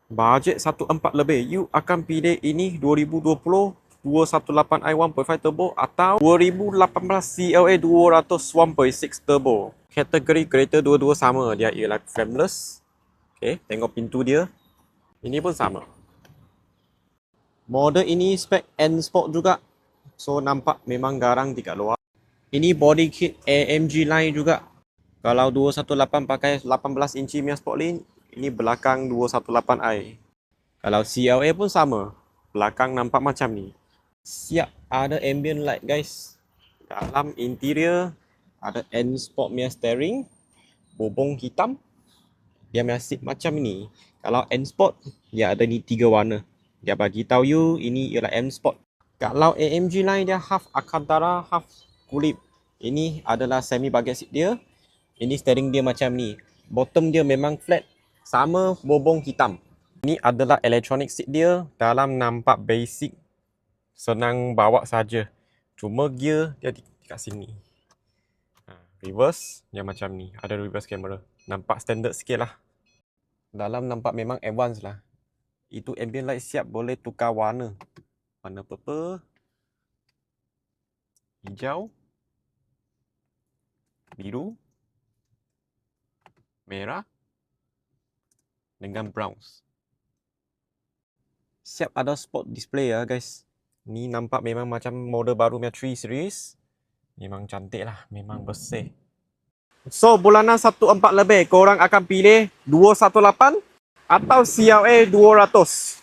Bajet 1.4 lebih, you akan pilih ini 2020 218i 1.5 turbo atau 2018 CLA 200 1.6 turbo. Kategori kereta dua-dua sama, dia ialah frameless. Okay, tengok pintu dia. Ini pun sama. Model ini spek N Sport juga. So nampak memang garang dekat luar. Ini body kit AMG line juga. Kalau 218 pakai 18 inci punya Sportline, ini belakang 218i. Kalau CLA pun sama. Belakang nampak macam ni. Siap ada ambient light guys. Dalam interior ada N Sport punya steering. Bobong hitam. Dia punya seat macam ni. Kalau N Sport, dia ada ni 3 warna. Dia bagi tahu you ini ialah N Sport. Kalau AMG line dia half Alcantara, half kulit. Ini adalah semi bucket seat dia. Ini steering dia macam ni. Bottom dia memang flat. Sama bobong hitam. Ini adalah electronic seat dia. Dalam nampak basic. Senang bawa saja. Cuma gear dia dekat sini. Reverse yang macam ni. Ada reverse camera. Nampak standard sikit lah. Dalam nampak memang advance lah. Itu ambient light siap boleh tukar warna. Warna purple. Hijau. Biru. Merah. Dengan browns. Siap ada spot display ya guys. Ni nampak memang macam model baru punya 3 series. Memang cantik lah. Memang bersih. So bulanan 1.4 lebih. Korang akan pilih 218 atau CLA 200.